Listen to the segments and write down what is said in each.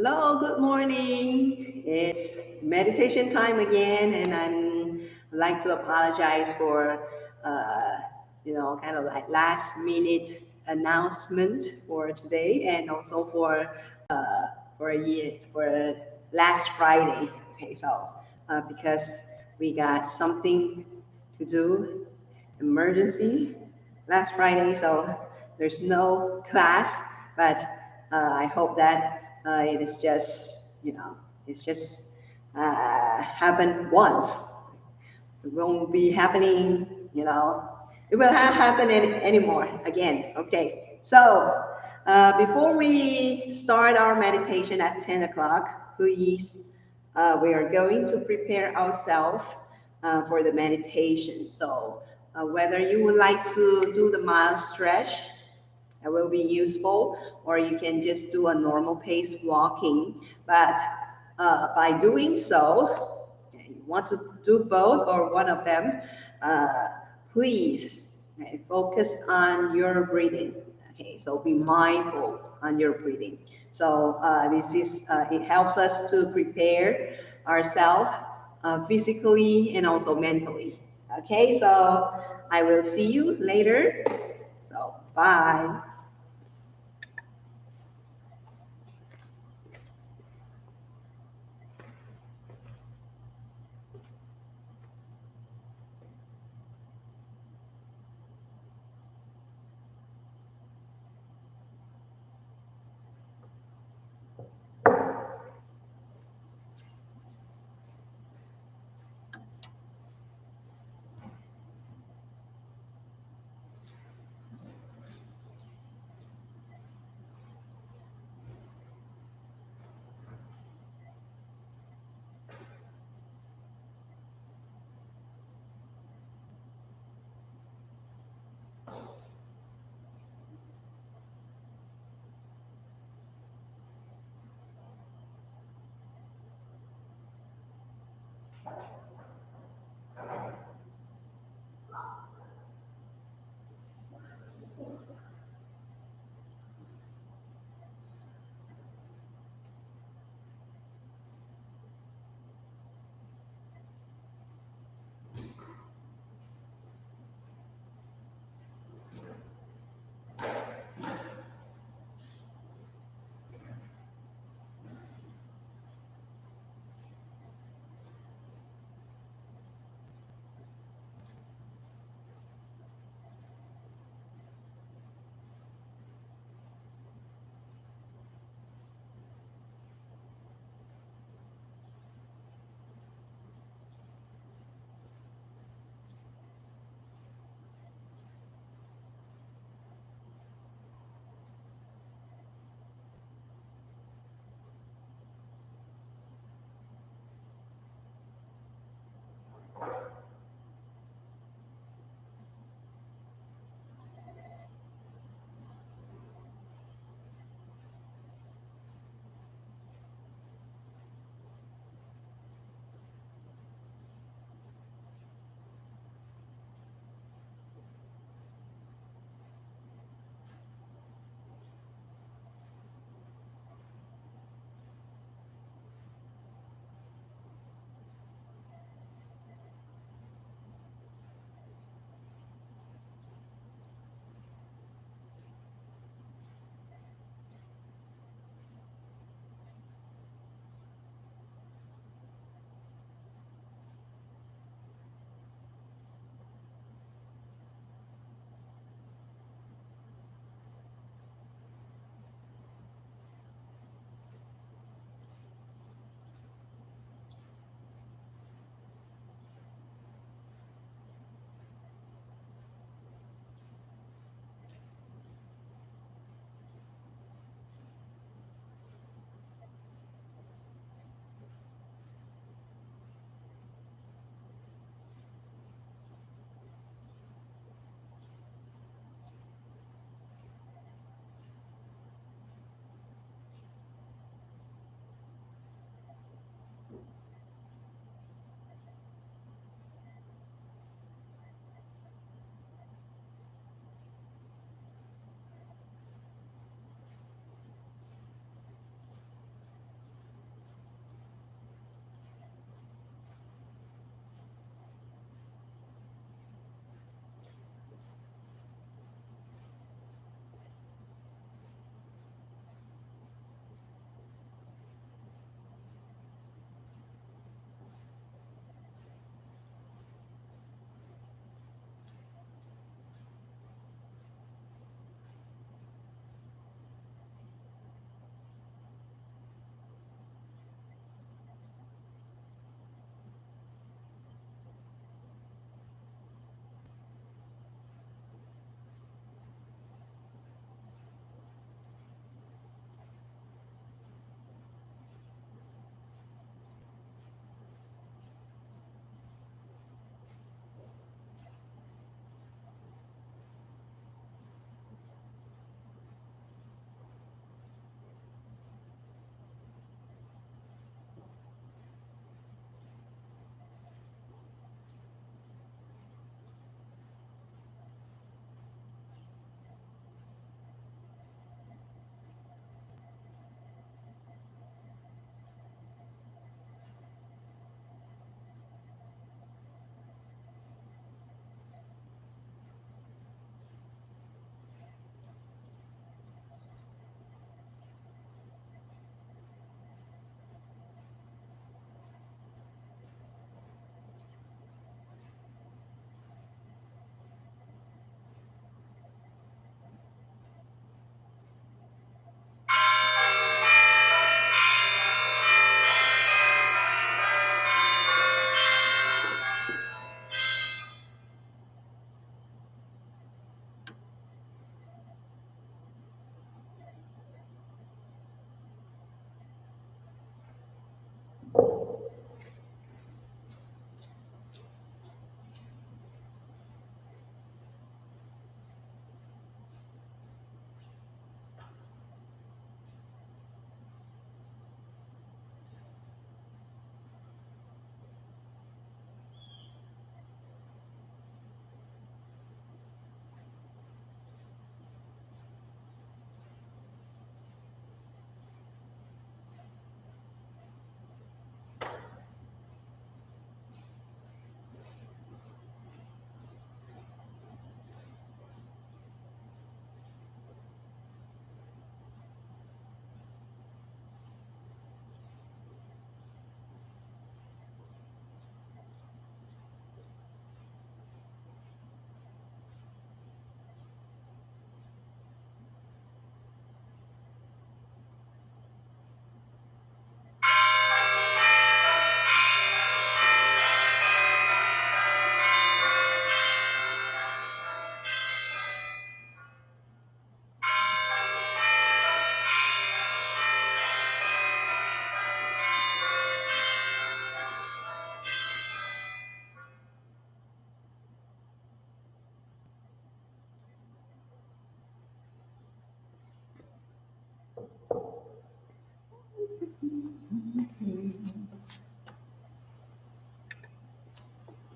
Hello, good morning. It's meditation time again, and I'd like to apologize for, uh, kind of like last minute announcement for today, and also for last Friday. Okay, so because we got something to do, emergency last Friday, so there's no class, but I hope that it is just, it's just happened once. It won't be happening, it will not happen anymore again. Okay, so before we start our meditation at 10 o'clock, please, we are going to prepare ourselves for the meditation. So whether you would like to do the mild stretch, that will be useful, or you can just do a normal pace walking. But by doing so, you want to do both or one of them, uh, please focus on your breathing. Okay, so be mindful on your breathing. So it helps us to prepare ourselves physically and also mentally. Okay, so I will see you later. So bye.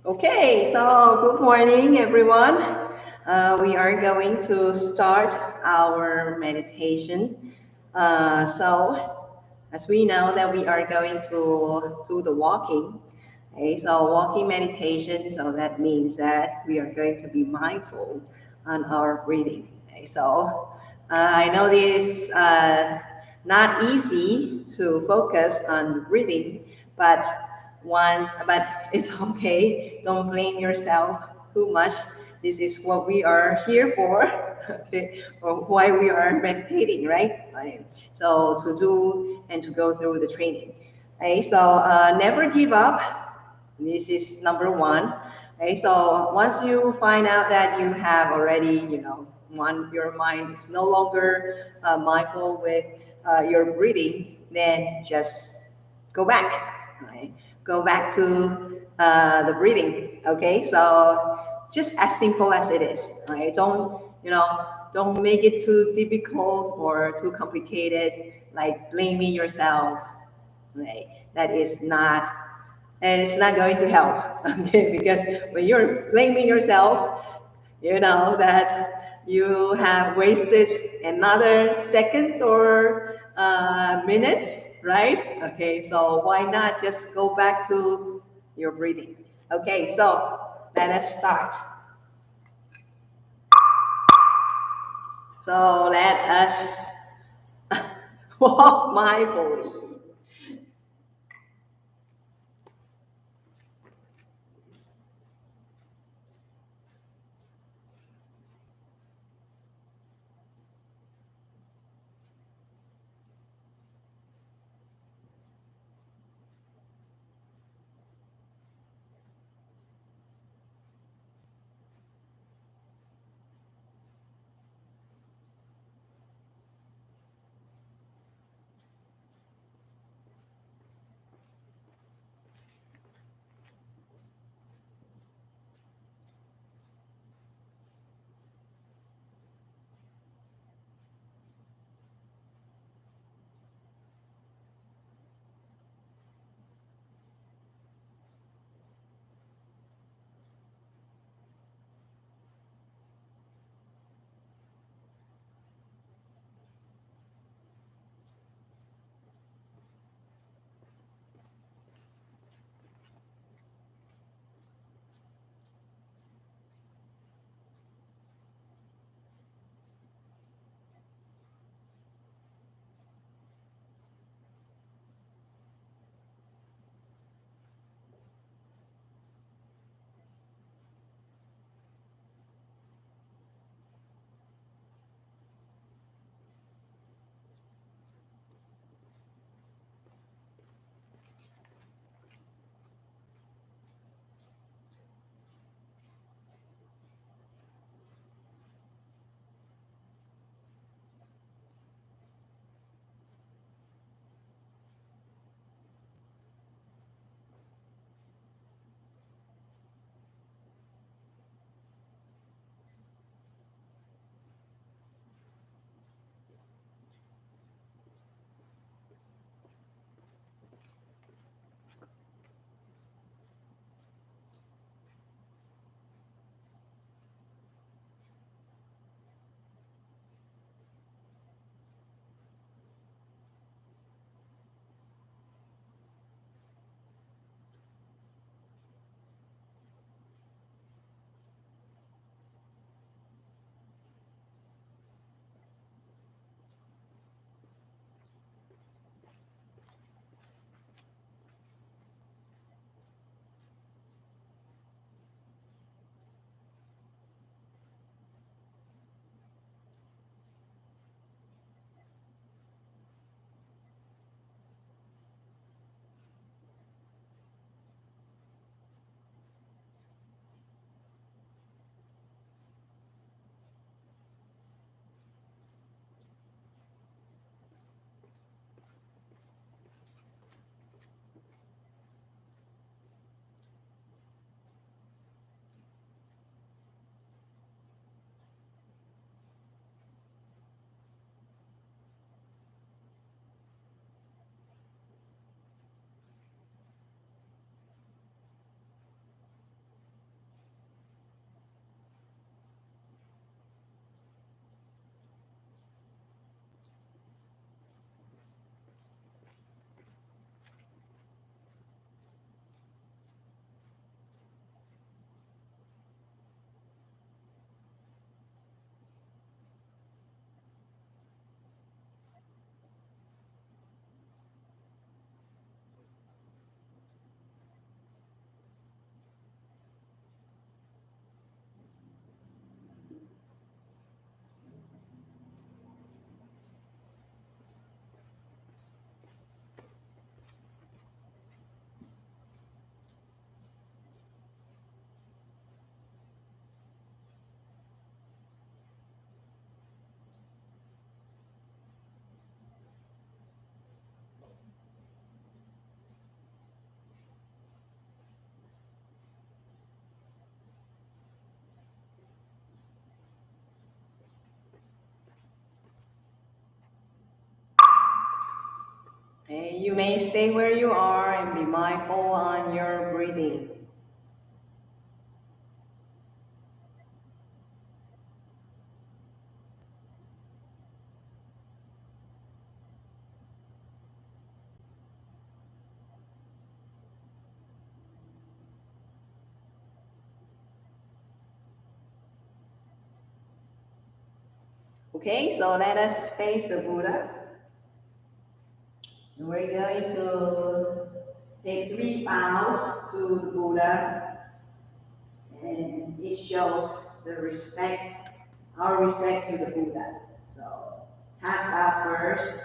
Okay, so good morning, everyone. We are going to start our meditation. As we know that we are going to do the walking, okay, so walking meditation, so that means that we are going to be mindful on our breathing. Okay, so I know this not easy to focus on breathing, but but it's okay. Don't blame yourself too much. This is what we are here for, okay, or why we are meditating, right? Right. So to do and to go through the training. Okay, so never give up. This is number one. Okay, so once you find out that you have already, your mind is no longer mindful with your breathing, then just go back, right? Go back to the breathing. Okay, so just as simple as it is. Right? Don't make it too difficult or too complicated, like blaming yourself. Right? That is not, and it's not going to help. Okay, because when you're blaming yourself, you know that you have wasted another seconds or minutes, right? Okay, so why not just go back to your breathing? Okay, so let us start. So let us walk mindfully. Okay, you may stay where you are and be mindful on your breathing. Okay, so let us face the Buddha. And we're going to take 3 bows to the Buddha, and it shows the respect, our respect to the Buddha. So, half bow first.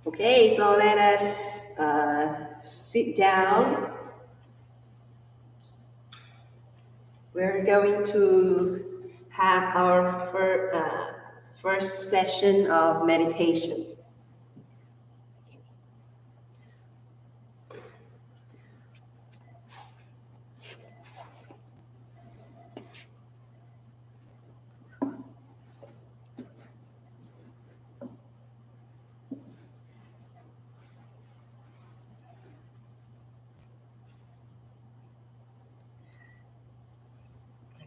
Okay, so let us sit down. We're going to have our first session of meditation.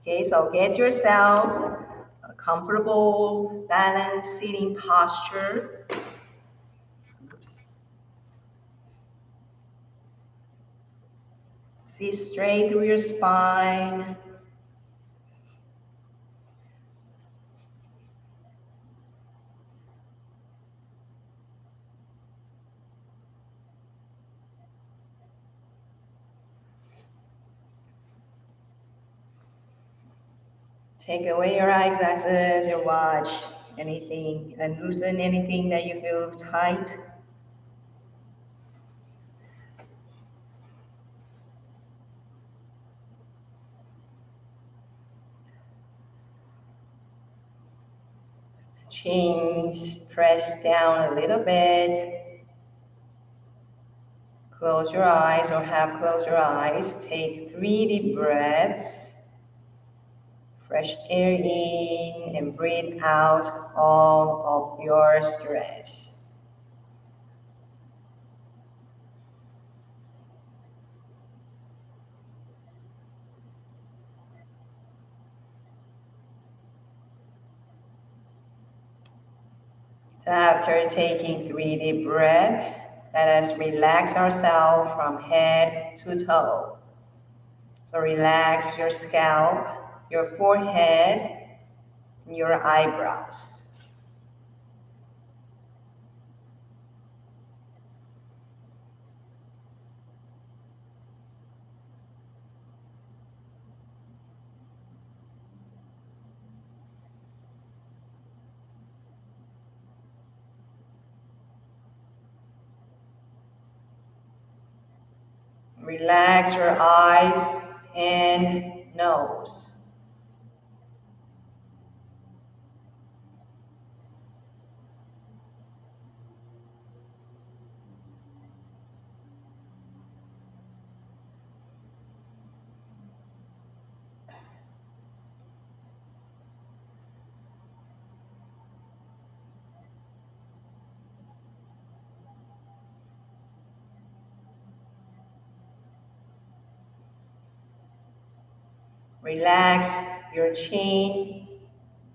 Okay, so get yourself a comfortable, balanced sitting posture. Oops. See straight through your spine. Take away your eyeglasses, your watch, anything, and loosen anything that you feel tight. Chins press down a little bit. Close your eyes or half close your eyes. Take 3 deep breaths. Fresh air in and breathe out all of your stress. So after taking 3 deep breaths, let us relax ourselves from head to toe. So relax your scalp, your forehead, and your eyebrows. Relax your eyes and nose. Relax your chin,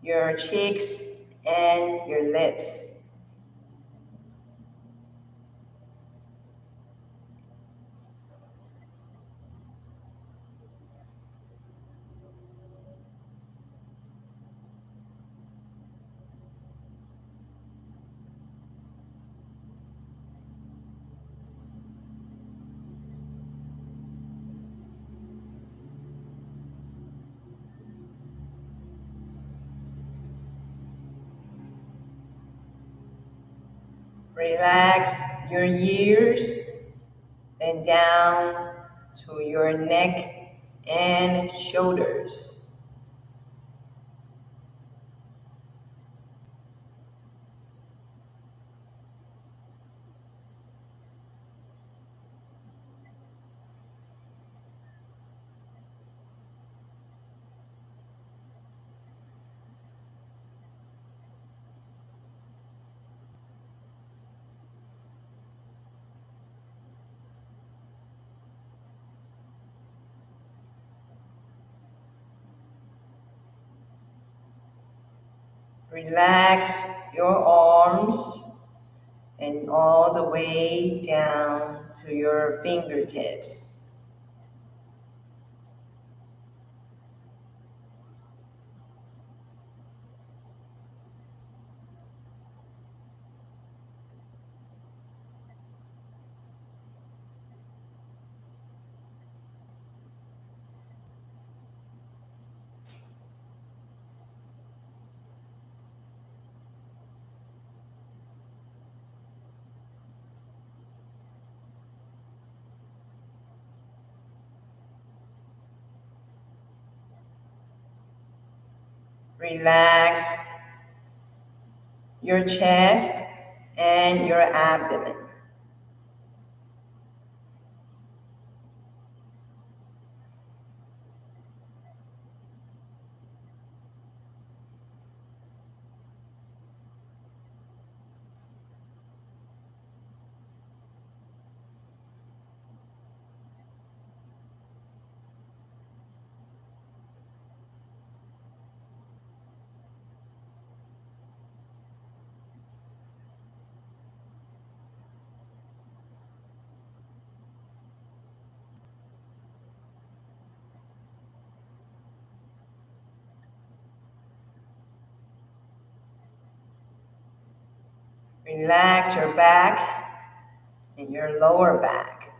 your cheeks, and your lips. Relax your ears, then down to your neck and shoulders. Relax your arms and all the way down to your fingertips. Relax your chest and your abdomen. Relax your back and your lower back.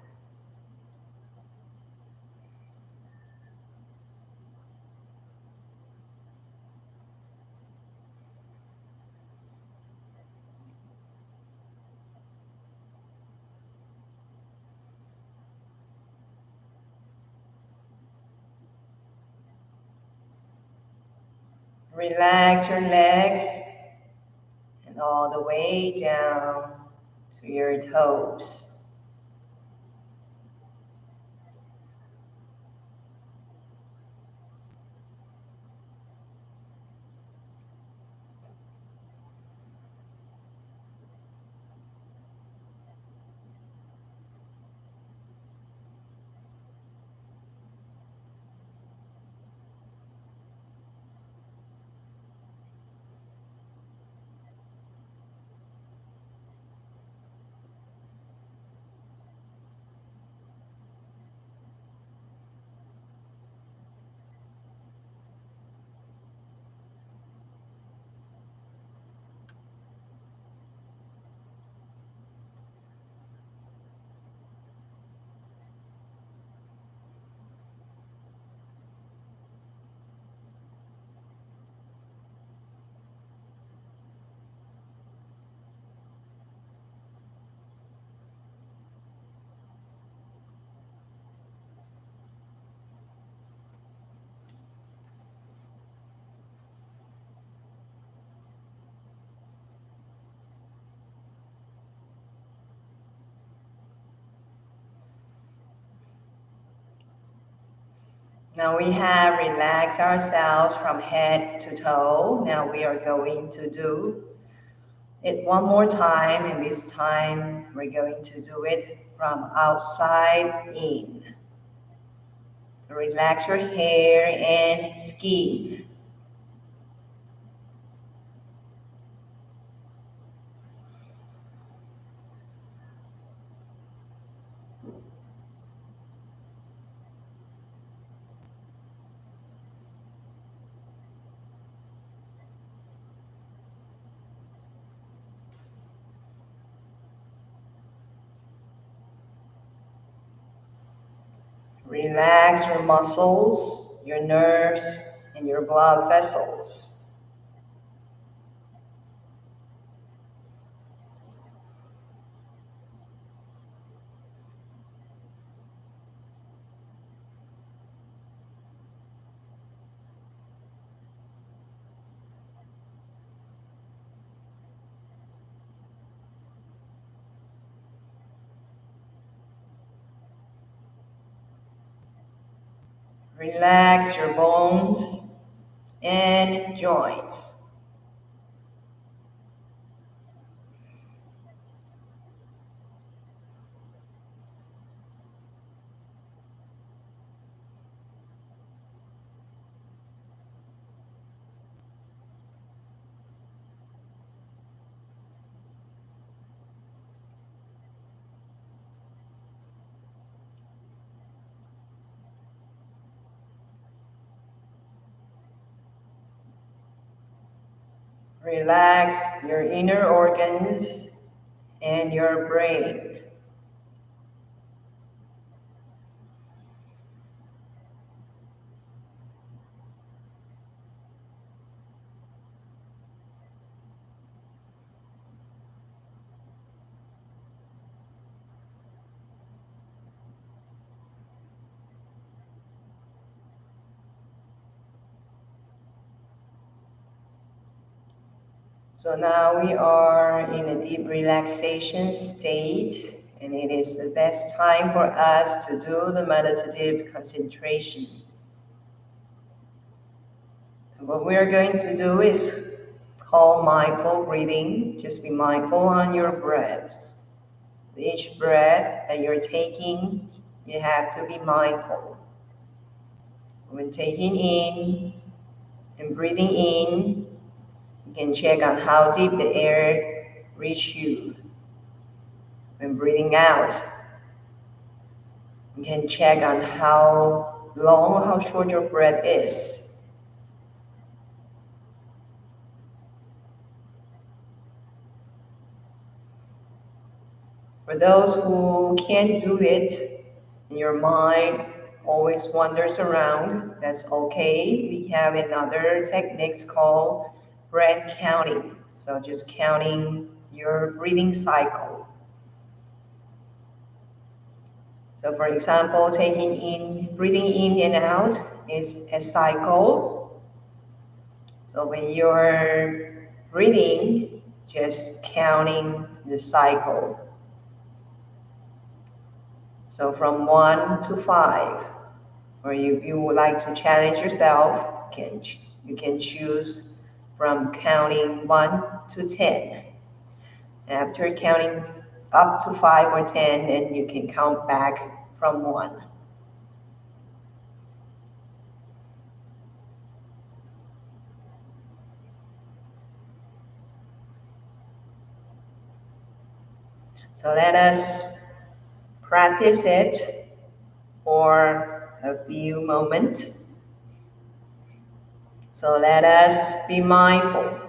Relax your legs and all the way down to your toes. Now we have relaxed ourselves from head to toe. Now we are going to do it one more time, and this time we're going to do it from outside in. Relax your hair and skin. Relax your muscles, your nerves, and your blood vessels. Relax your bones and joints. Relax your inner organs and your brain. So now we are in a deep relaxation state, and it is the best time for us to do the meditative concentration. So what we are going to do is called mindful breathing. Just be mindful on your breaths. Each breath that you're taking, you have to be mindful. When taking in and breathing in, you can check on how deep the air reaches you. When breathing out, you can check on how long or how short your breath is. For those who can't do it, and your mind always wanders around, that's okay. We have another techniques called breath counting. So just counting your breathing cycle. So for example, breathing in and out is a cycle. So when you're breathing, just counting the cycle. So from 1 to 5, or if you would like to challenge yourself, you can choose from counting 1 to 10. After counting up to 5 or 10, then you can count back from 1. So let us practice it for a few moments. So let us be mindful.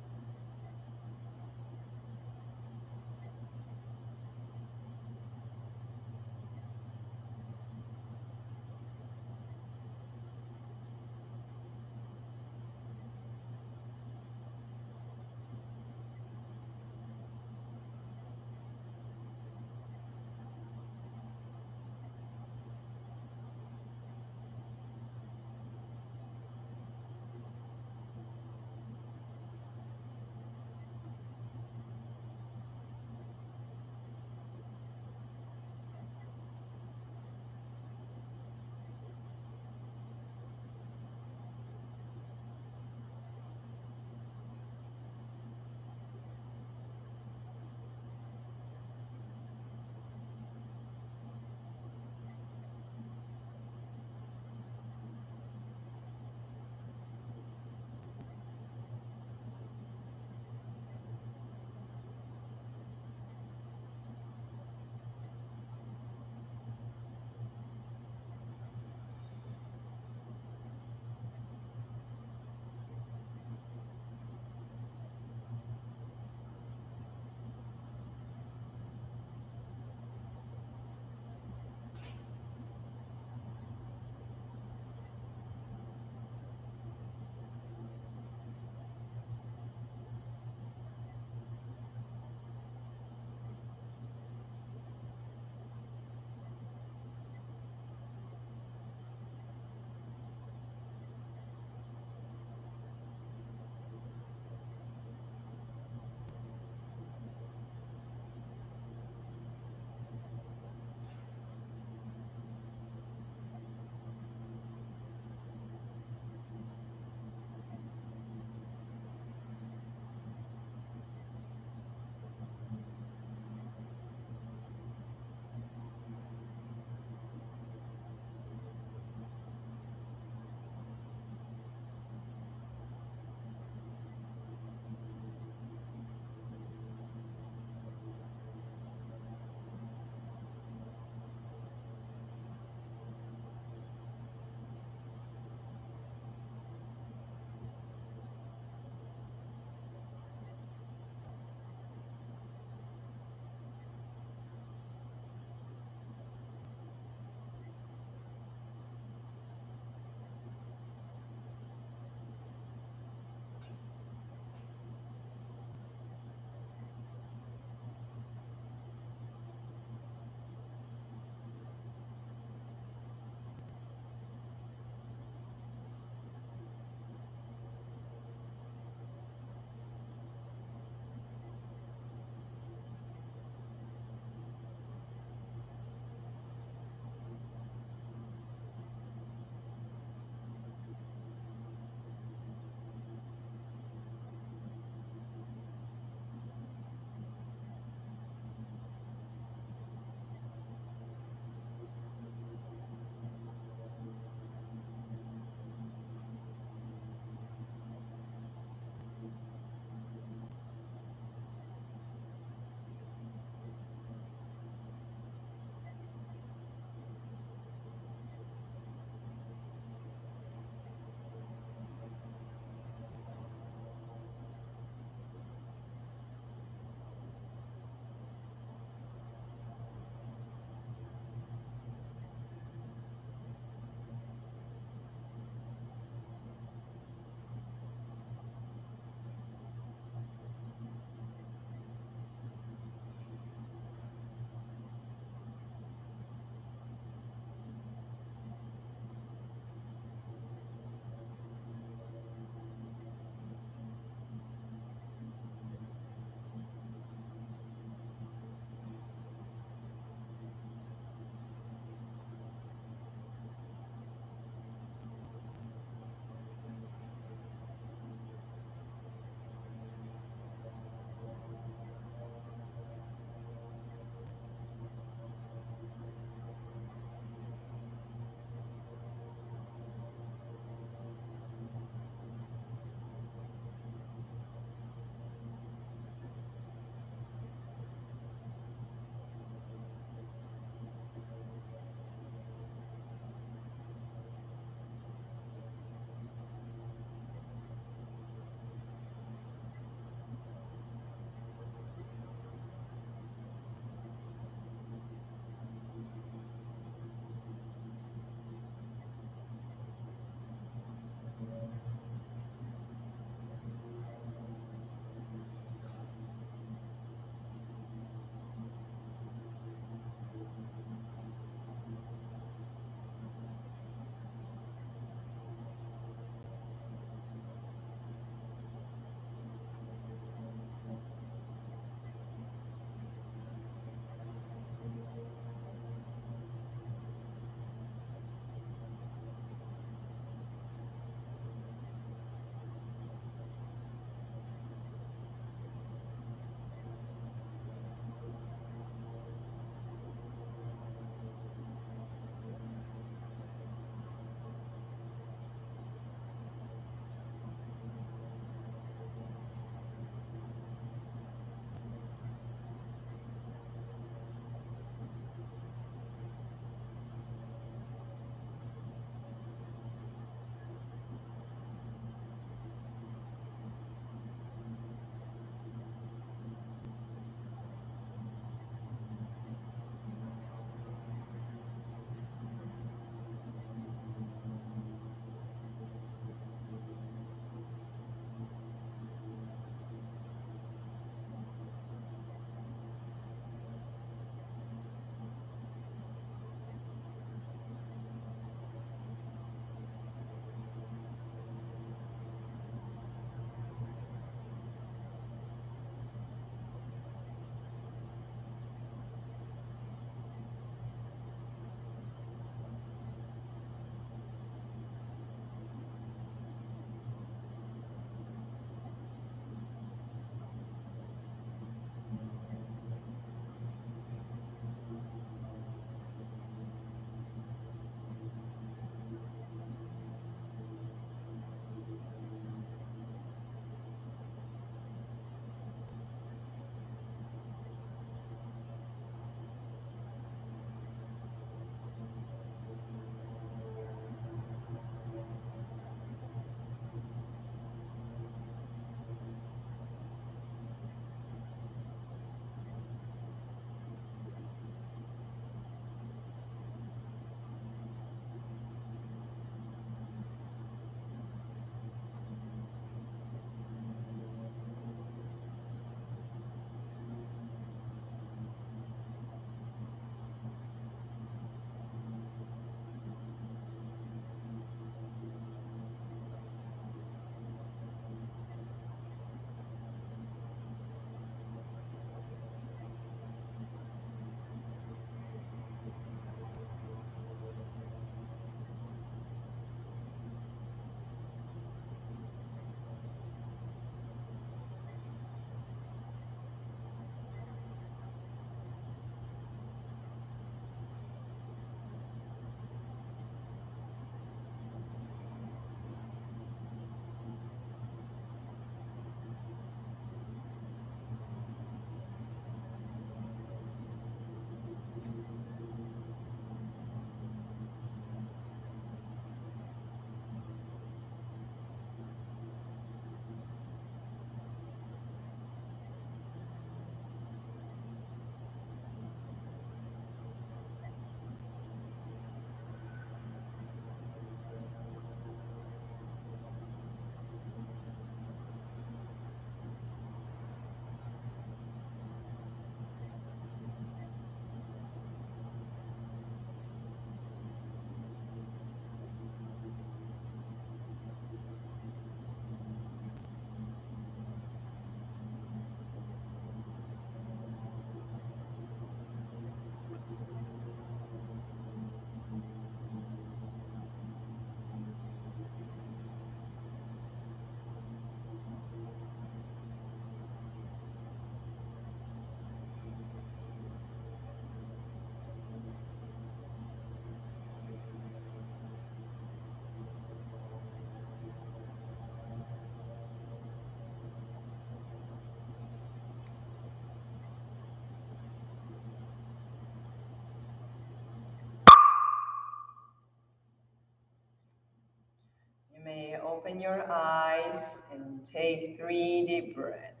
Open your eyes and take 3 deep breaths.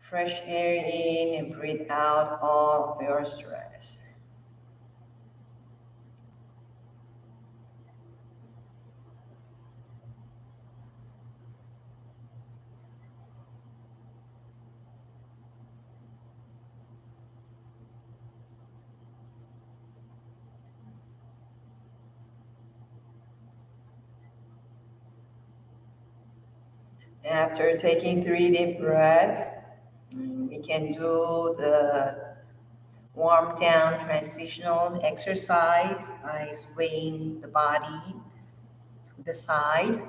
Fresh air in and breathe out all of your stress. After taking 3 deep breaths, we can do the warm down transitional exercise by swaying the body to the side.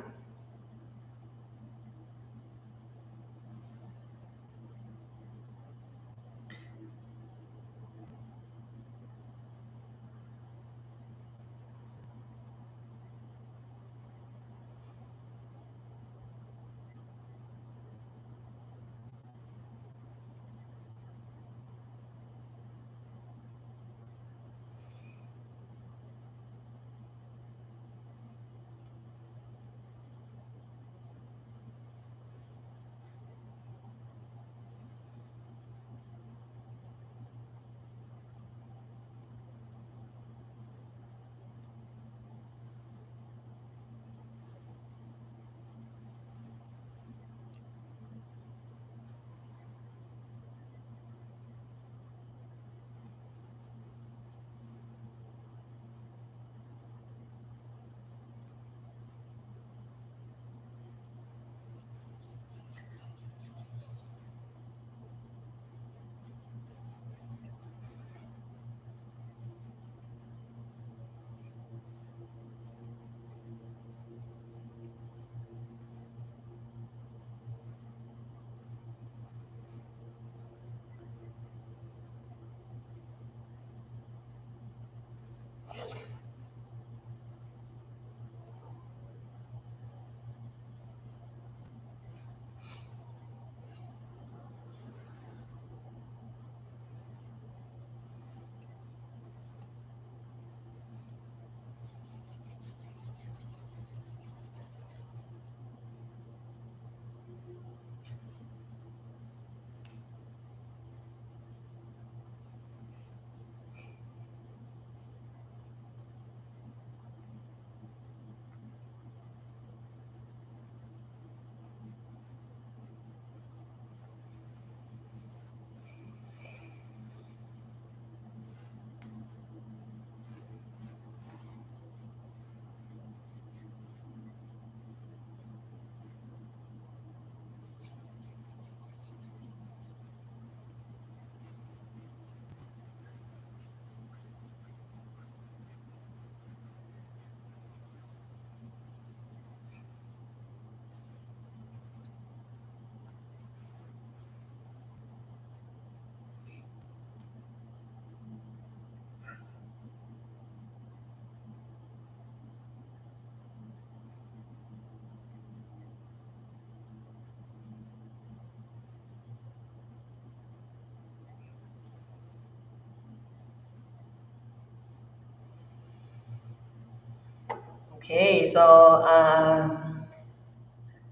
Okay, so I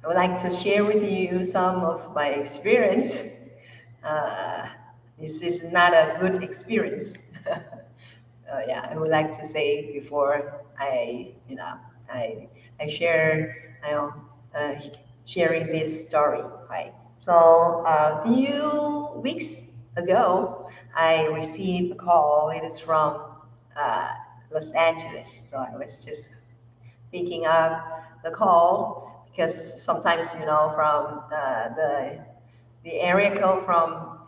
would like to share with you some of my experience. Uh, this is not a good experience. Yeah, I would like to say before I I share uh, sharing this story. Right. So a few weeks ago, I received a call. It is from uh, Los Angeles. So I was just picking up the call because sometimes from the area code from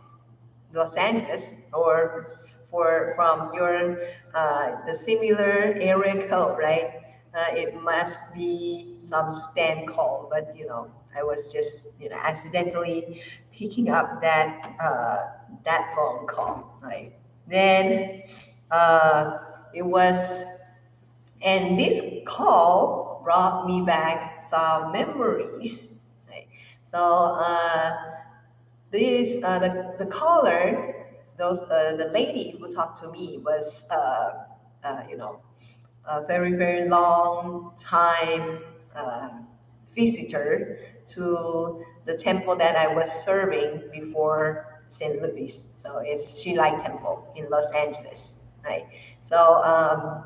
Los Angeles or from your the similar area code, right? It must be some spam call, but I was just accidentally picking up that phone call, right? Then it was, and this call brought me back some memories. Right? So the caller, the lady who talked to me was you know a very, very long time visitor to the temple that I was serving before St. Louis. So it's Shilai Temple in Los Angeles, right? So,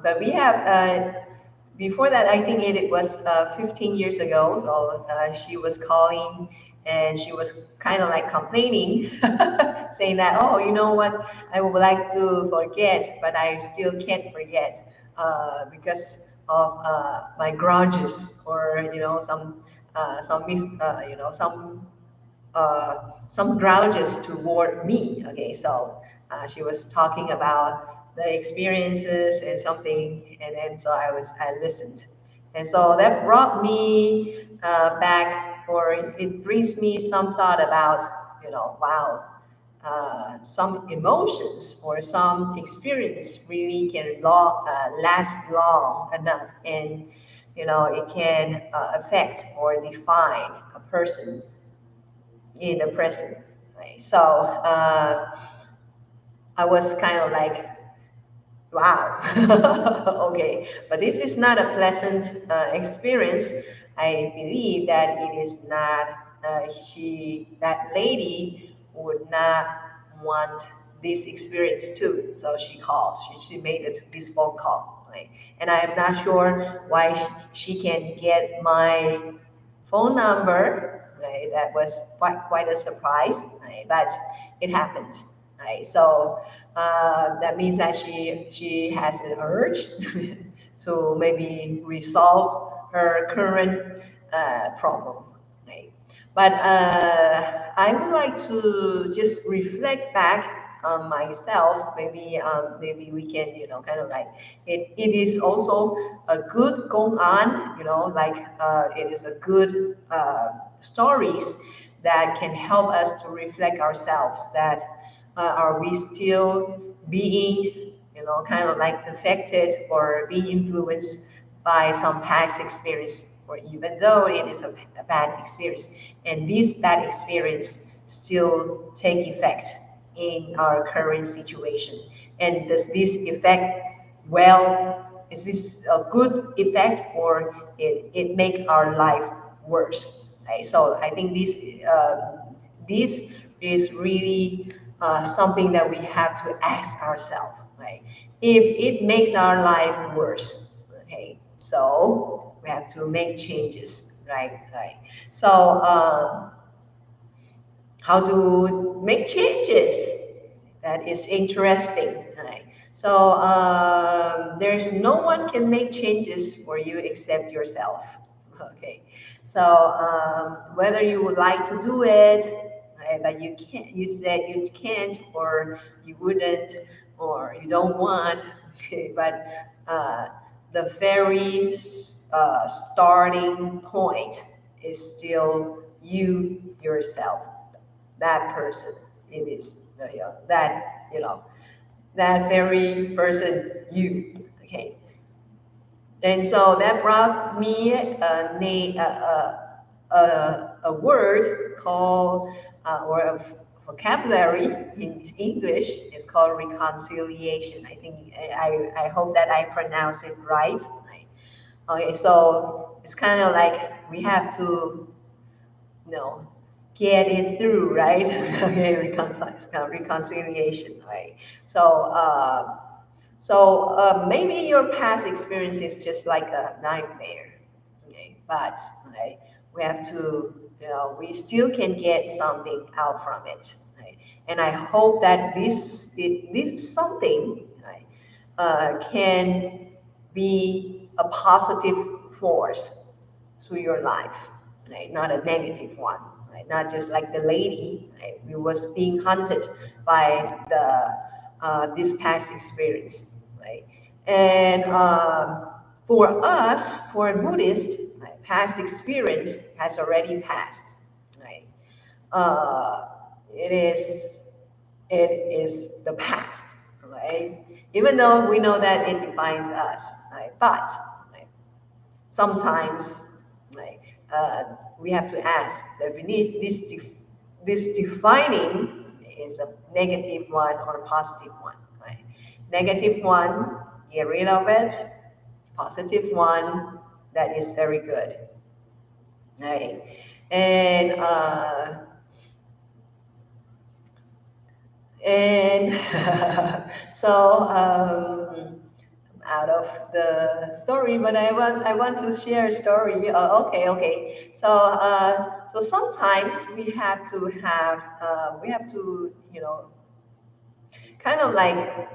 but we have, before that, I think it was 15 years ago. So she was calling and she was kind of like complaining, saying that, oh, you know what, I would like to forget, but I still can't forget because of my grudges or some grudges toward me. Okay, so she was talking about the experiences and something, and then so I listened, and so that brought me back, or it brings me some thought about, wow, some emotions or some experience really can last long enough, and it can affect or define a person in the present. Right? So I was kind of like, wow, okay, but this is not a pleasant experience. I believe that it is not. That lady would not want this experience too. So she called. She made this phone call, right? And I'm not sure why she can get my phone number. Right? That was quite a surprise, right? But it happened. Right? So that means that she has an urge to maybe resolve her current problem. Right? But I would like to just reflect back on myself. Maybe we can, kind of like it is also a good going on, like it is a good stories that can help us to reflect ourselves, that are we still being, kind of like affected or being influenced by some past experience, or even though it is a bad experience, and this bad experience still take effect in our current situation. And does this effect, well, is this a good effect, or it make our life worse? Right? So I think this is really something that we have to ask ourselves. Right? If it makes our life worse, okay, so we have to make changes, right? Right. So how to make changes? That is interesting. Right? So there's no one can make changes for you except yourself. Okay. So whether you would like to do it, right, but you can't. You said you can't, or you wouldn't, or you don't want. Okay. But the very starting point is still you yourself, that person. It is that that very person, you. Okay. And so that brought me a word called, or a vocabulary in English is called reconciliation. I think I hope that I pronounce it right. Okay, so it's kind of like we have to, you know, get it through, right? Okay, reconciliation, right? So, maybe your past experience is just like a nightmare, okay? But right, we have to, we still can get something out from it, right? And I hope that this something, right, can be a positive force to your life, right? Not a negative one, right? Not just like the lady, right? We was being hunted by the this past experience, right? And for us, for a Buddhist, right, past experience has already passed, right? Uh, it is it is the past, right? Even though we know that it defines us, right? But right, sometimes, like, we have to ask that we need this defining is a negative one or a positive one. Right? Negative one, get rid of it. positive one that is very good, right? And and so out of the story, but I want to share a story. Okay. So sometimes we have to kind of like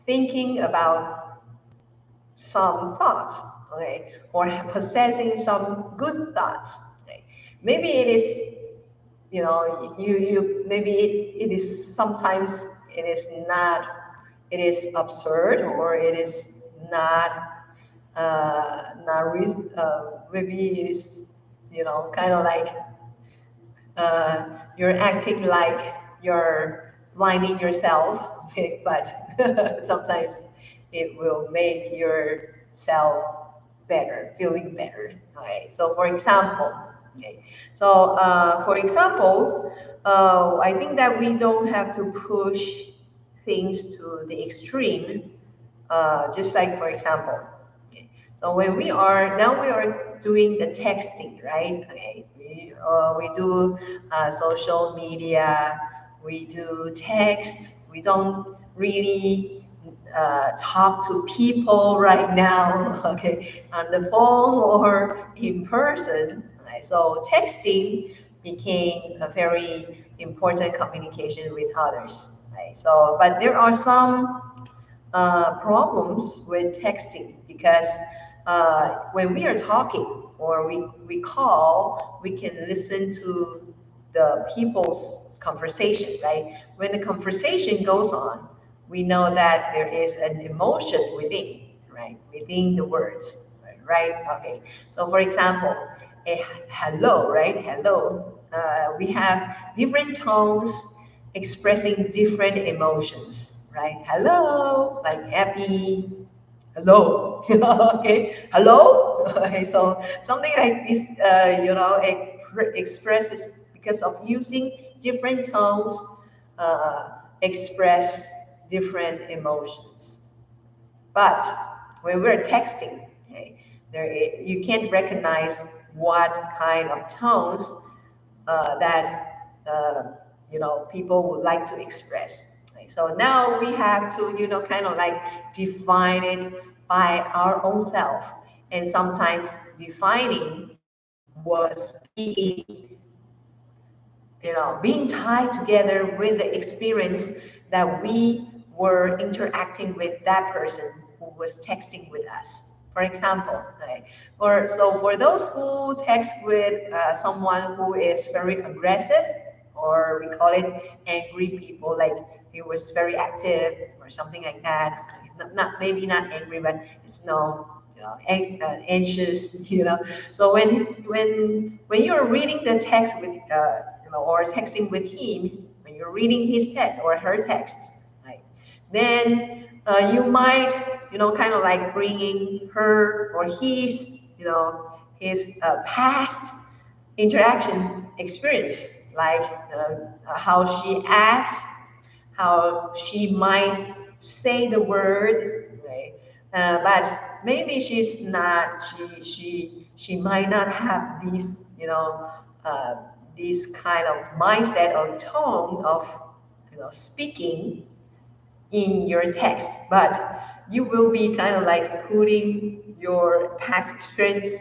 thinking about some thoughts, okay, or possessing some good thoughts. Okay? Maybe it is, you maybe it is sometimes it is not, it is absurd, or it is not maybe it is, kind of like you're acting like you're blinding yourself, but sometimes it will make yourself better, feeling better. Okay, so for example, okay, so for example, I think that we don't have to push things to the extreme. Just like for example, okay, so when we are doing the texting, right? Okay, we do social media, we do text, we don't really talk to people right now, okay, on the phone or in person. Right? So texting became a very important communication with others. Right? So, but there are some problems with texting because when we are talking or we call, we can listen to the people's conversation, right? When the conversation goes on, we know that there is an emotion within, right? Within the words, right? Okay. So for example, a hello, right? Hello. We have different tones expressing different emotions, right? Hello, like happy, hello, okay, hello. Okay, so something like this, expresses because of using different tones, express different emotions. But when we're texting, okay, you can't recognize what kind of tones that people would like to express. Right? So now we have to kind of like define it by our own self, and sometimes defining was being tied together with the experience that we were interacting with that person who was texting with us. For example, right? Or so for those who text with someone who is very aggressive, or we call it angry people, like he was very active or something like that. Not maybe not angry, but it's no, anxious. So when you're reading the text with or texting with him, when you're reading his text or her texts, right? Then you might kind of like bringing her or his past interaction experience, like how she acts, how she might say the word, right? But maybe she's not. She might not have these, this kind of mindset or tone of, speaking in your text, but you will be kind of like putting your past experience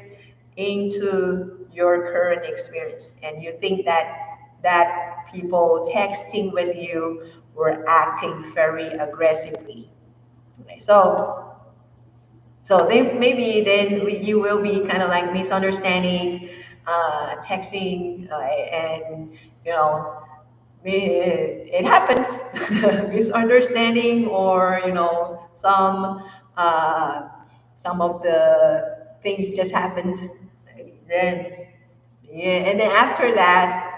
into your current experience, and you think that people texting with you were acting very aggressively. Okay, so they maybe then you will be kind of like misunderstanding texting, and it happens, misunderstanding, or uh, some of the things just happened. Then yeah, and then after that,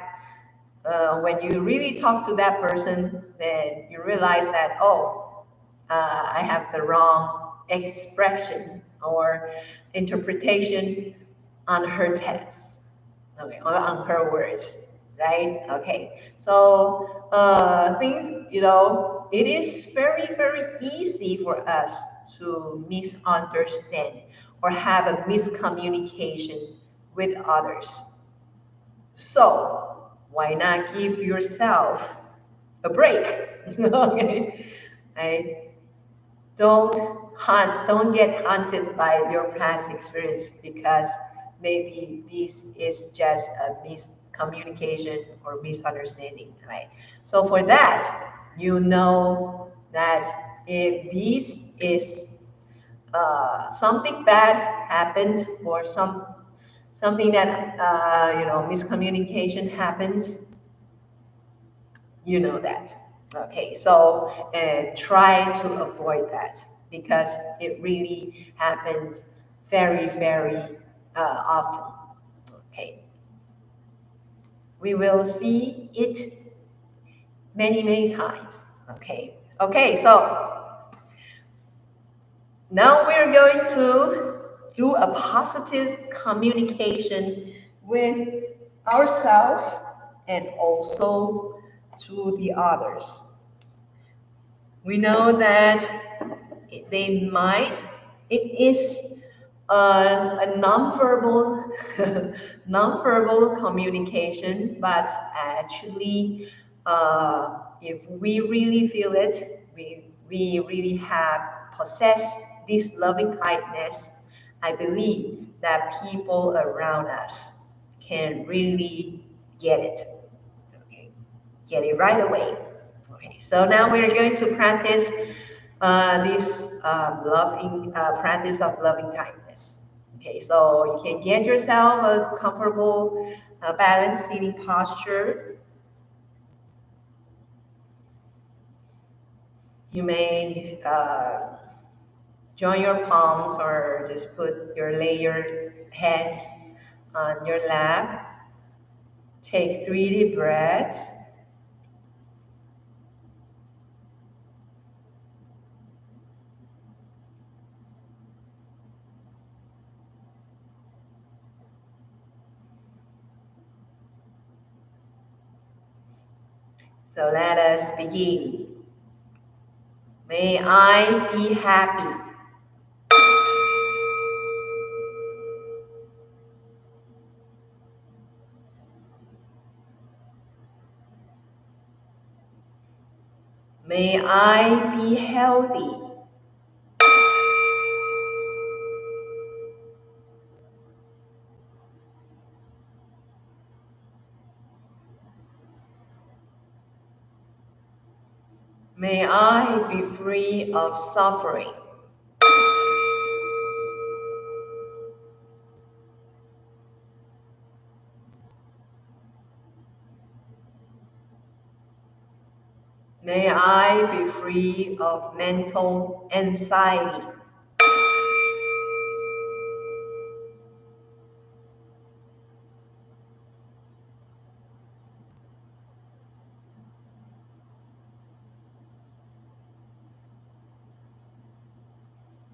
when you really talk to that person, then you realize that, oh, I have the wrong expression or interpretation on her text, okay, or on her words, right? Okay, so things, it is very, very easy for us to misunderstand. or have a miscommunication with others. So why not give yourself a break? Okay, right? Don't get haunted by your past experience because maybe this is just a miscommunication or misunderstanding, right? So for that, you know that if this is something bad happened or something that miscommunication happens, you know that. Okay, so and try to avoid that because it really happens very often. Okay, we will see it many times. Okay, so now we're going to do a positive communication with ourselves and also to the others. We know that they might, it is a nonverbal, nonverbal communication, but actually, if we really feel it, we really have possessed this loving kindness, I believe that people around us can really get it. Okay, get it right away. Okay, so now we're going to practice this loving practice of loving kindness. Okay, so you can get yourself a comfortable, balanced sitting posture. You may join your palms or just lay your hands on your lap. Take 3 deep breaths. So let us begin. May I be happy. May I be healthy. May I be free of suffering. May I be free of mental anxiety.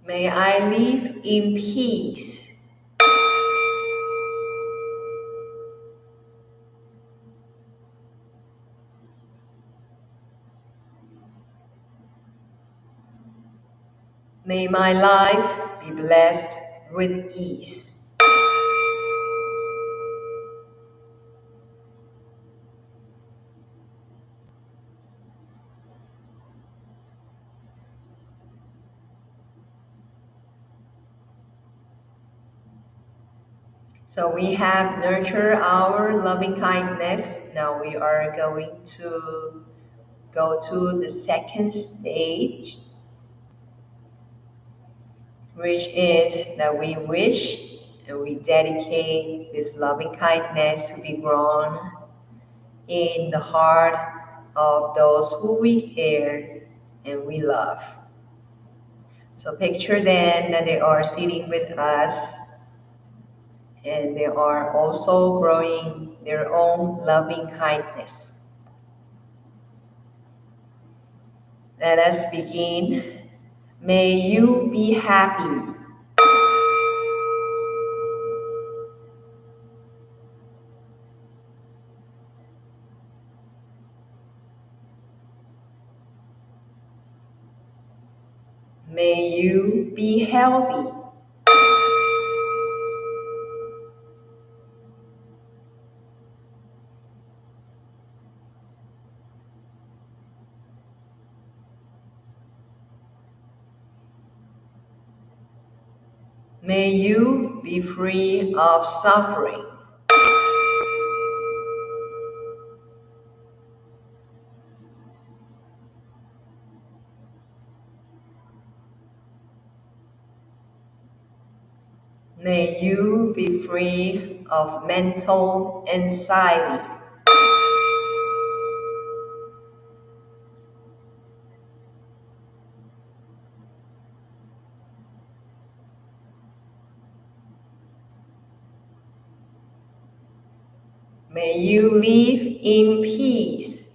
May I live in peace. May my life be blessed with ease. So we have nurtured our loving kindness. Now we are going to go to the second stage, which is that we wish and we dedicate this loving kindness to be grown in the heart of those who we care and we love. So picture then that they are sitting with us and they are also growing their own loving kindness. Let us begin. May you be happy. May you be healthy. May you be free of suffering. May you be free of mental anxiety. May you live in peace.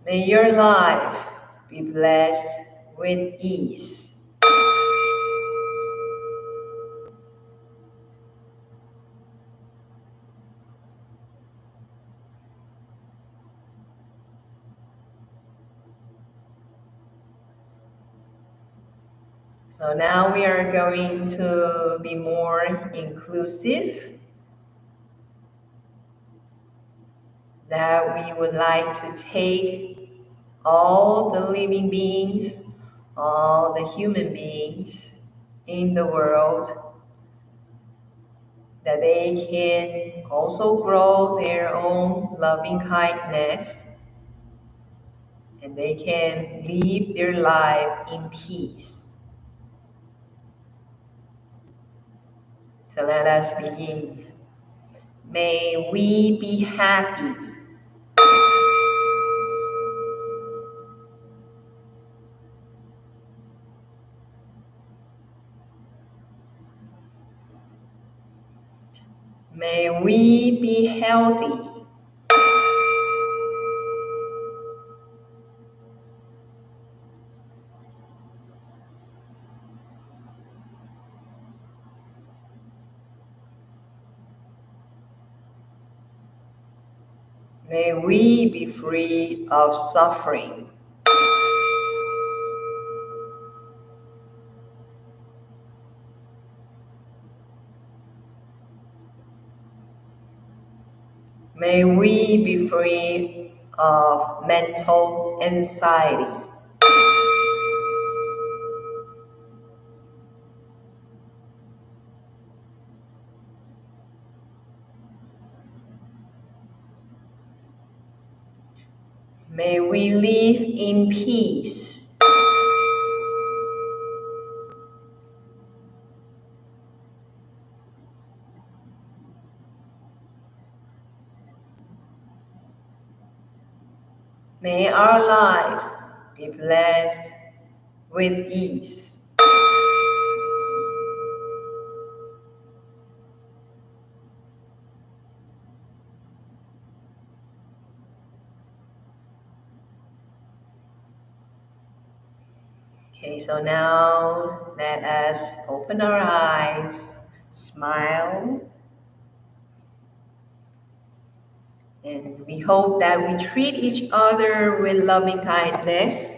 May your life be blessed with ease. So now we are going to be more inclusive, that we would like to take all the living beings, all the human beings in the world, that they can also grow their own loving kindness and they can live their life in peace. So let us begin. May we be happy. May we be healthy. May we be free of suffering. May we be free of mental anxiety. May we live in peace. May our lives be blessed with ease. Okay, so now let us open our eyes, smile, and we hope that we treat each other with loving kindness.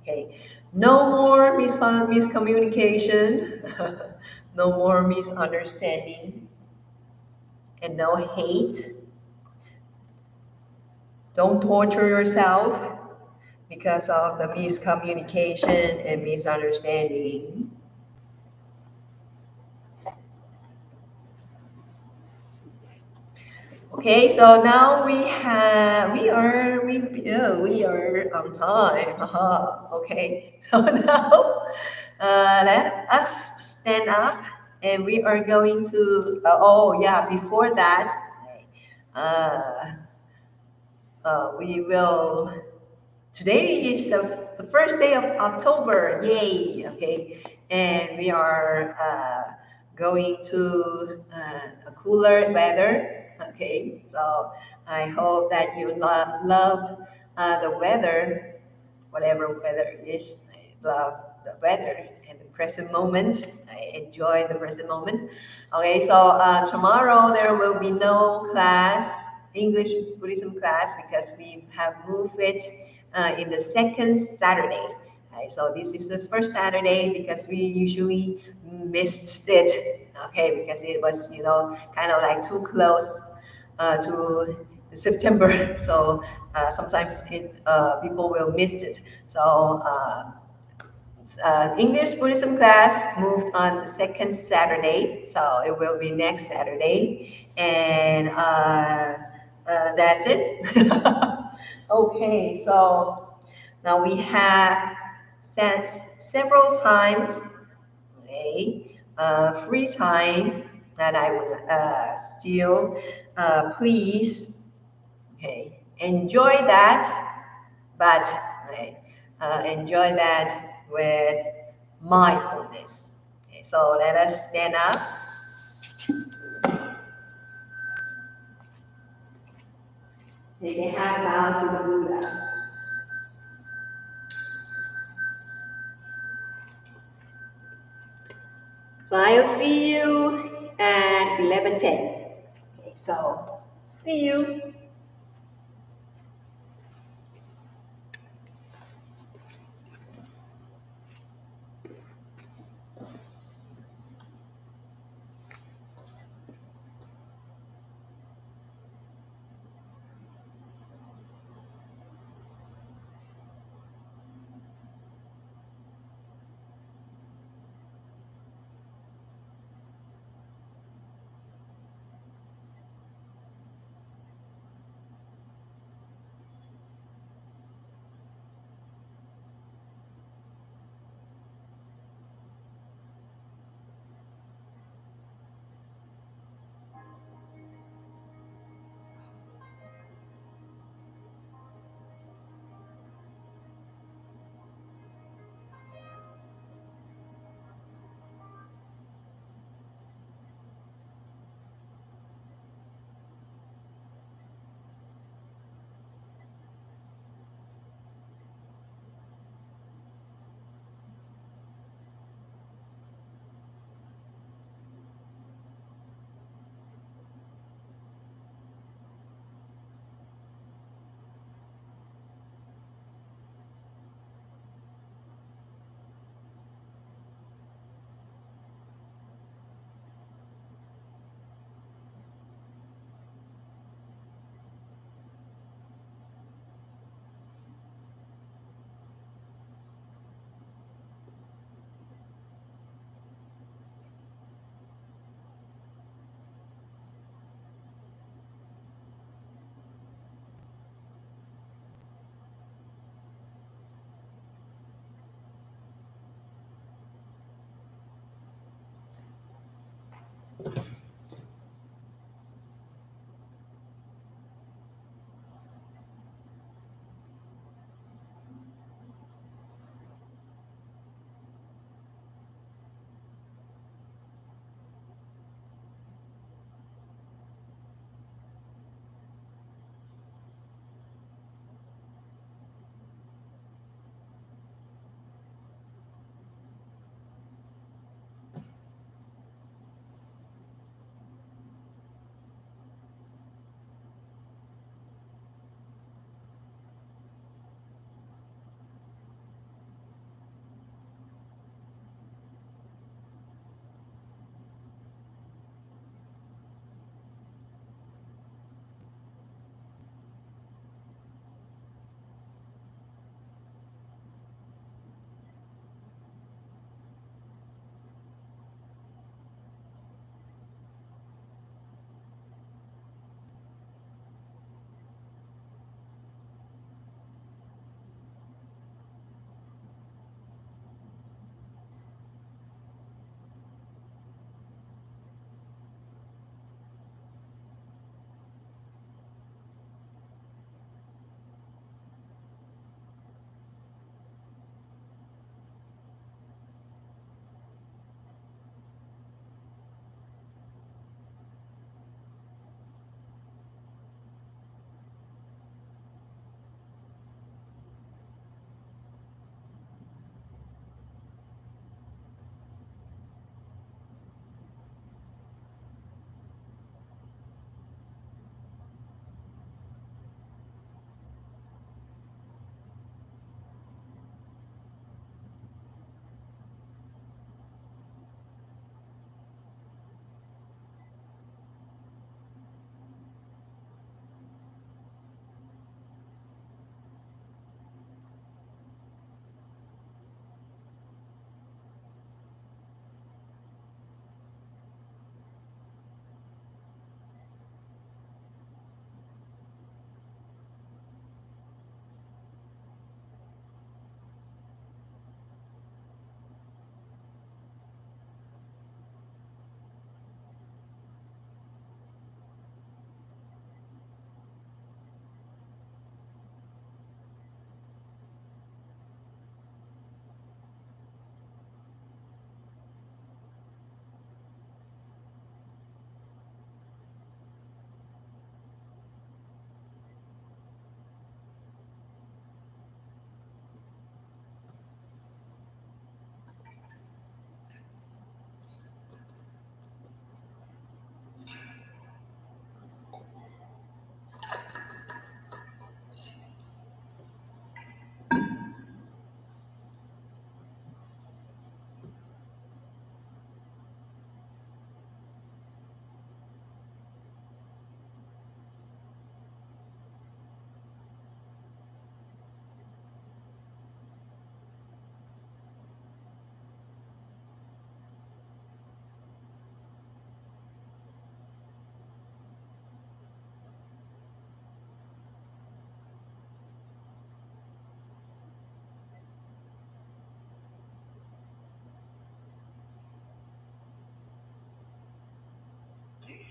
Okay, no more miscommunication, no more misunderstanding, and no hate. Don't torture yourself because of the miscommunication and misunderstanding. Okay, so now we are on time. Okay, so now let us stand up and we are going to. Oh yeah, before that, uh, we will. Today is the first day of October. Yay! Okay, and we are going to a cooler weather. Okay, so I hope that you love the weather, whatever weather it is. I love the weather and the present moment. I enjoy the present moment. Okay, so tomorrow there will be no class, English Buddhism class, because we have moved it in the second Saturday. Okay, so this is the first Saturday because we usually missed it, okay, because it was, kind of like too close to September. So sometimes people will miss it. So English Buddhism class moved on the second Saturday, so it will be next Saturday, and that's it. Okay, so now we have said several times, okay, free time that I will still please, okay, enjoy that, but okay, enjoy that with mindfulness. Okay, so let us stand up. Take a half bow to the Buddha. So I'll see you at 11:10. Okay, so see you.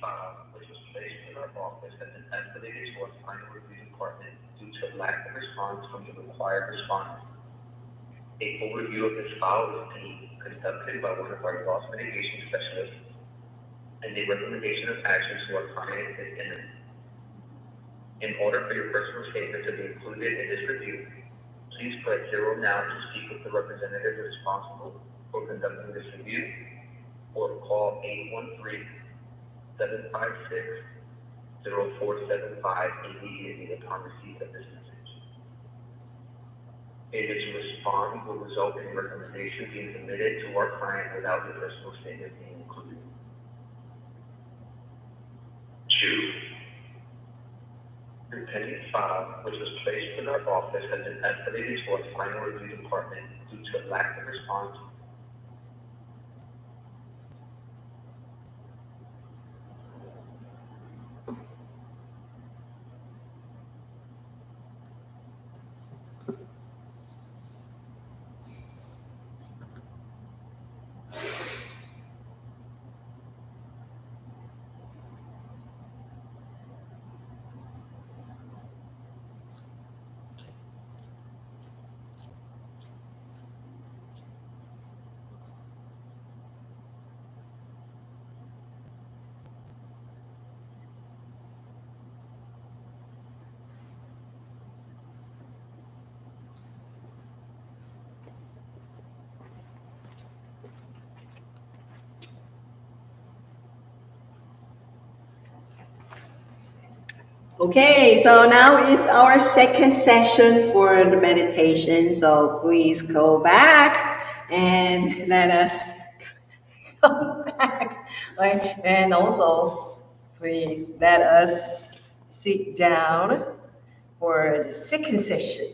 5, which was placed in our office, has been escalated to our final review department due to lack of response from the required respondent. A full review of this file is being conducted by one of our loss mitigation specialists, and a recommendation of action to our client is imminent. In order for your personal statement to be included in this review, please press 0 now to speak with the representative responsible for conducting this review, or call 813-756-0475 immediately upon receipt of this message. Failure to respond will result in recommendation being submitted to our client without your personal statement being included. 2. Your pending file, which was placed in our office, has been escalated to our final review department due to lack of response. Okay, so now it's our second session for the meditation. So please go back and let us come back. Right? And also, please let us sit down for the second session.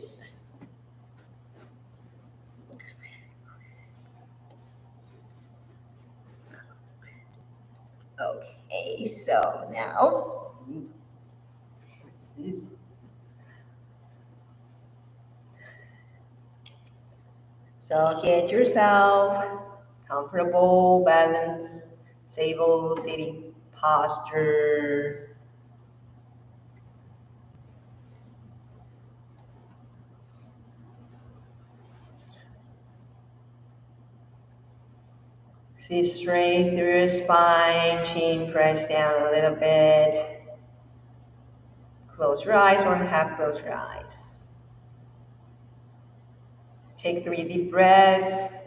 Okay, so now, what's this? So get yourself comfortable, balanced, stable sitting posture. Sit straight through your spine, chin press down a little bit. Close your eyes or half close your eyes. Take 3 deep breaths.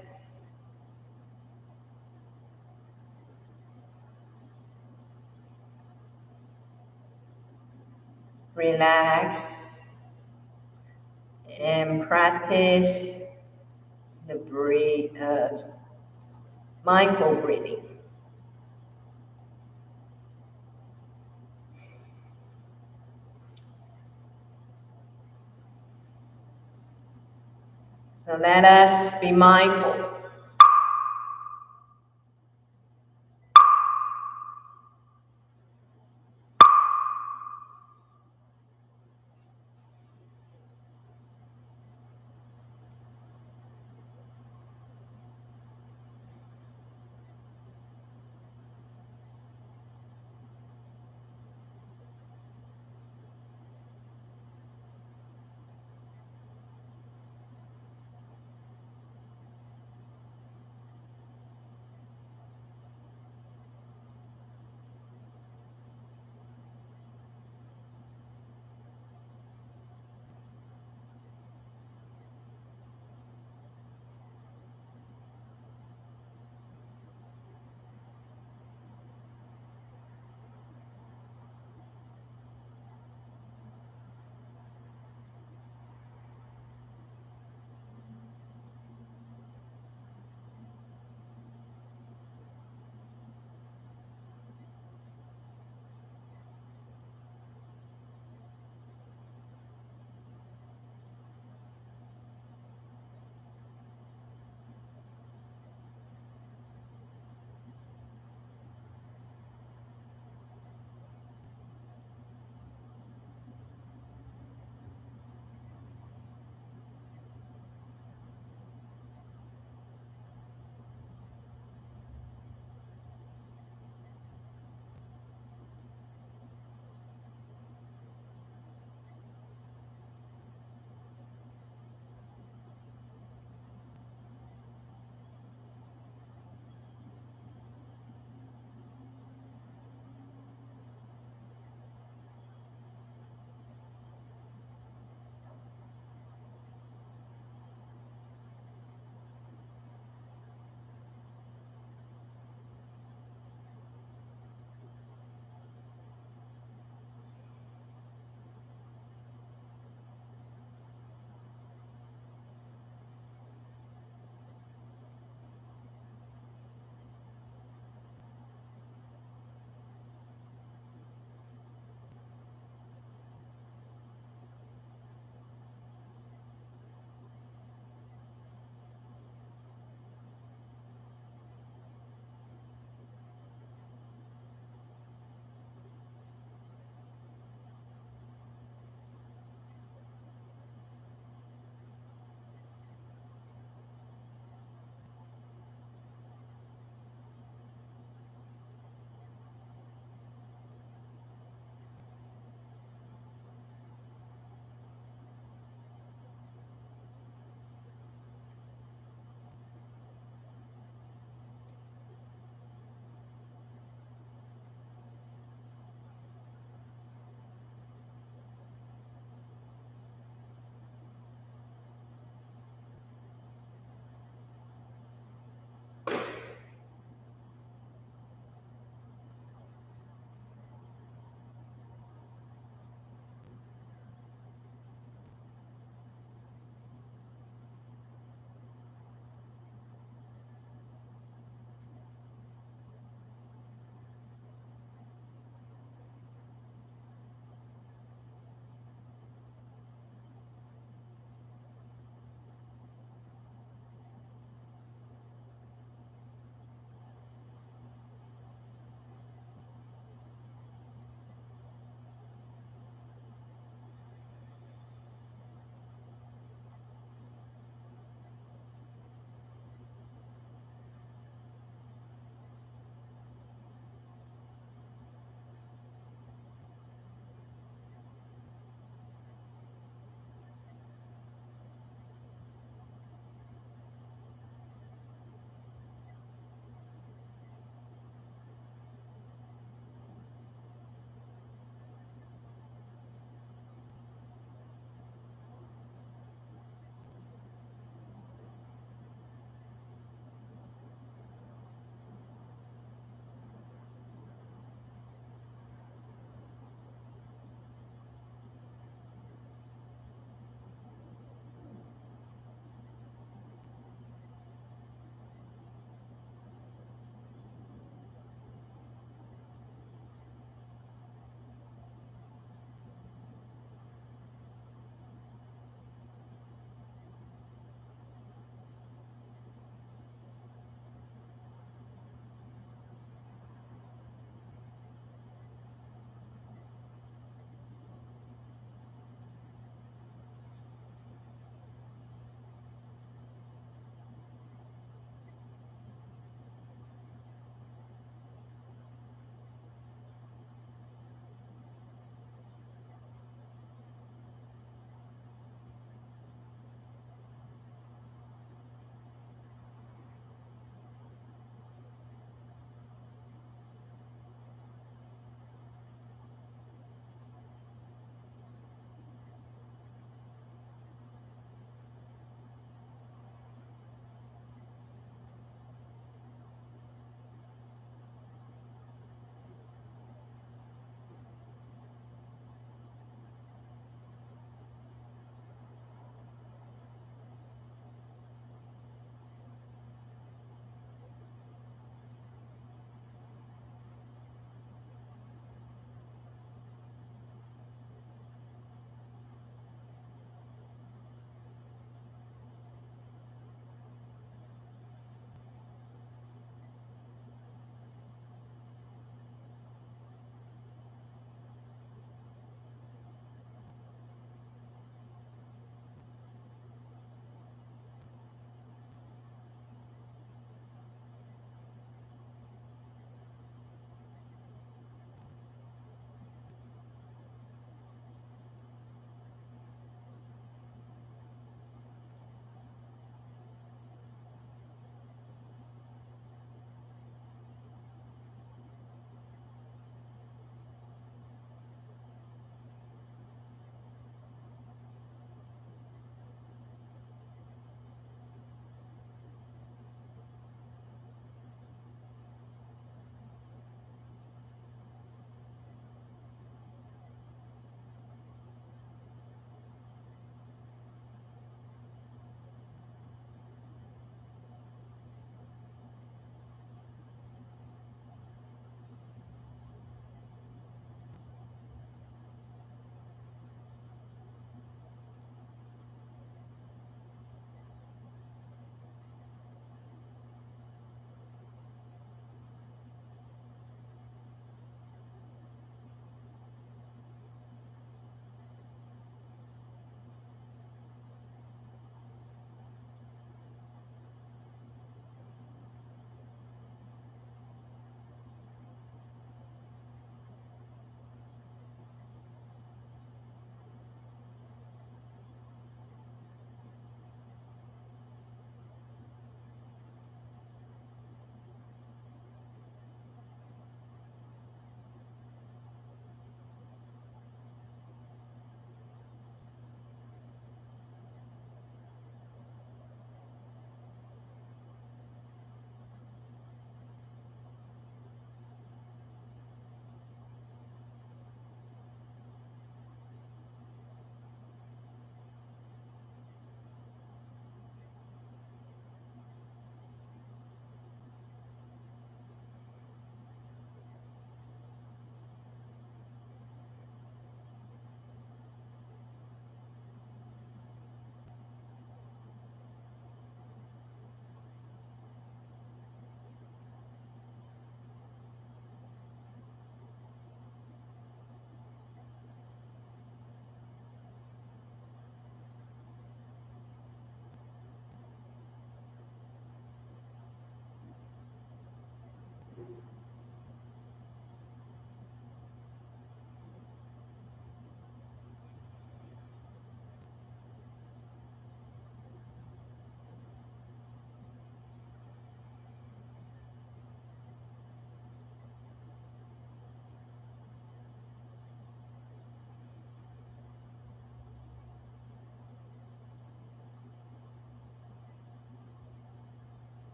Relax and practice the mindful breathing. So let us be mindful.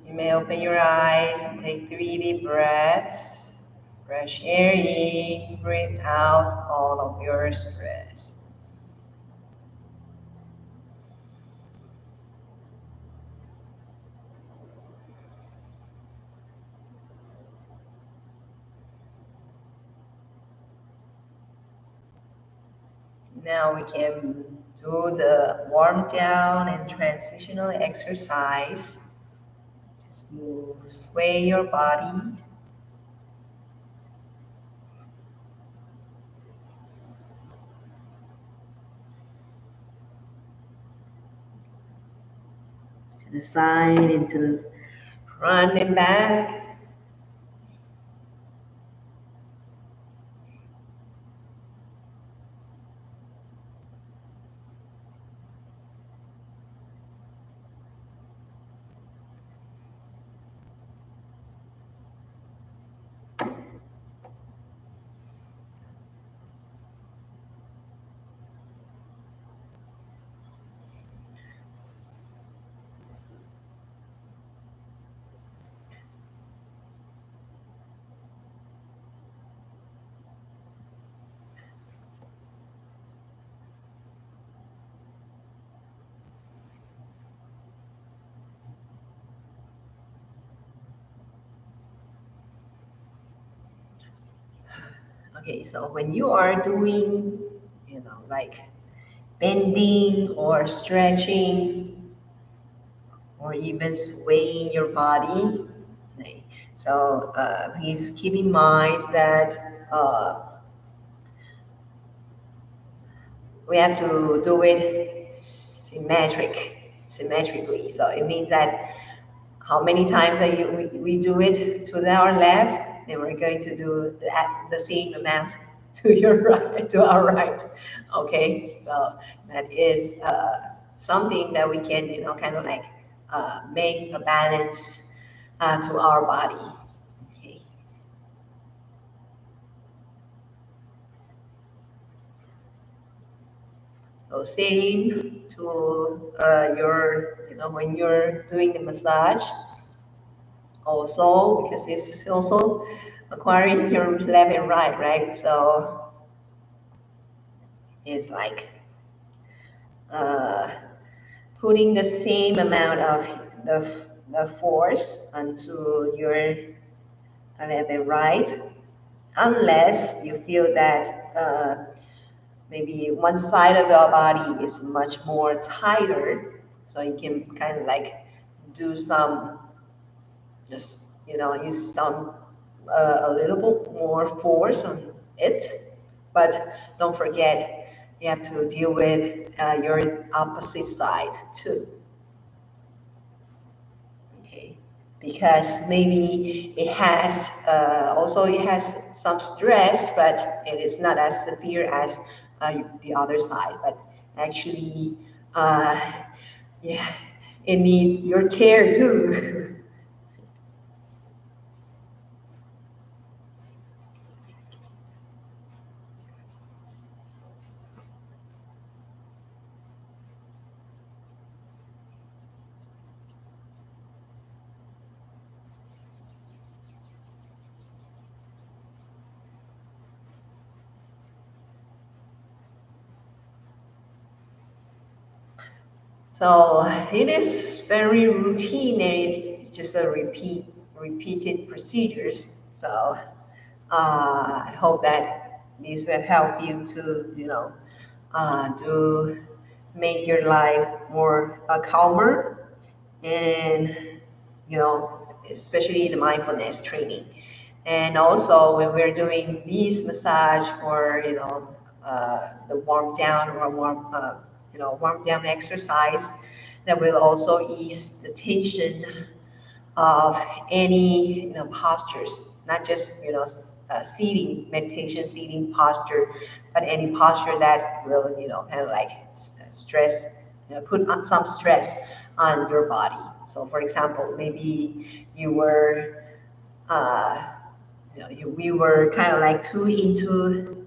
You may open your eyes and take 3 deep breaths. Fresh air in, breathe out all of your stress. Now we can do the warm down and transitional exercise. Just move, sway your body. To the side and to the front and back. Okay, so when you are doing, like bending or stretching or even swaying your body, like, so please keep in mind that we have to do it symmetrically. So it means that how many times that we do it to our left, then we're going to do the same amount to your right, to our right. Okay, so that is something that we can, kind of like make a balance to our body. Okay. So same to your, when you're doing the massage, also because this is also acquiring your left and right, right? So it's like uh, putting the same amount of the force onto your left and right, unless you feel that maybe one side of your body is much more tighter, so you can kind of like do some, just use some a little bit more force on it. But don't forget, you have to deal with your opposite side too. Okay, because maybe it has also it has some stress, but it is not as severe as the other side. But actually, uh, yeah, it needs your care too. So it is very routine and it's just a repeated procedures. So I hope that this will help you to, to make your life more calmer and, especially the mindfulness training. And also when we're doing these massage or, the warm down or warm down exercise, that will also ease the tension of any postures, not just seating meditation, seating posture, but any posture that will kind of like stress, put on some stress on your body. So, for example, maybe you were uh, we were kind of like too into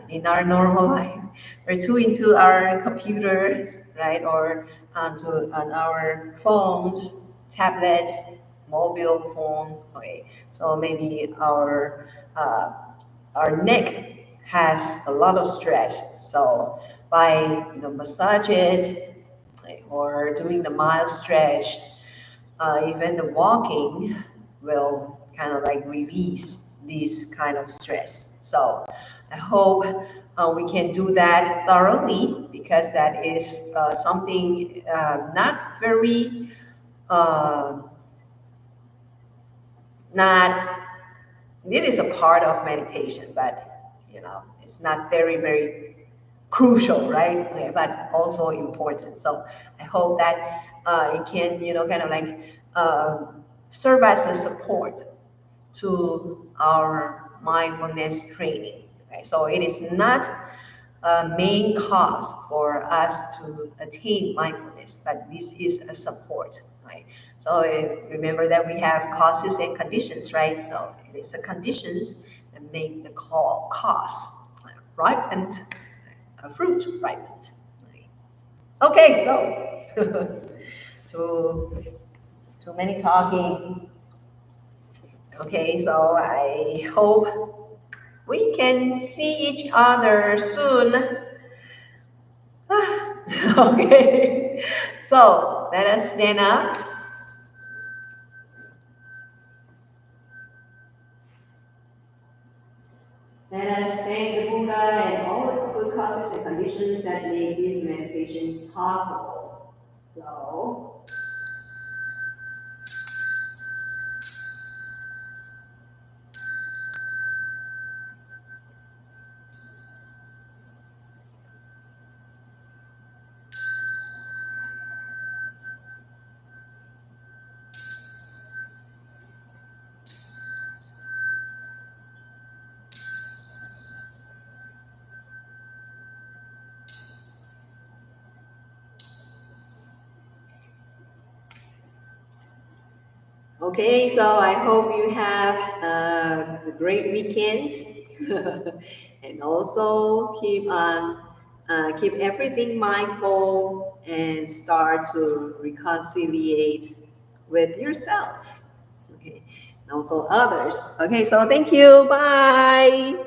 in our normal life. We're too into our computers, right? Or on our phones, tablets, mobile phone. Okay, so maybe uh, our neck has a lot of stress. So by massage it, like, or doing the mild stretch, even the walking will kind of like release this kind of stress. So I hope we can do that thoroughly, because that is something not very, uh, not, it is a part of meditation, but it's not very, very crucial, right? Okay, but also important. So I hope that it can, kind of like serve as a support to our mindfulness training. Okay, so it is not a main cause for us to attain mindfulness, but this is a support, right? So remember that we have causes and conditions, right? So it is the conditions that make the cause ripened, fruit ripened. Right? Okay, so too too many talking. Okay, so I hope we can see each other soon. Okay, so let us stand up. Let us thank the Buddha and all the good causes and conditions that make this meditation possible. So, okay, so I hope you have a great weekend, and also keep everything mindful and start to reconciliate with yourself, okay, and also others. Okay, so thank you. Bye.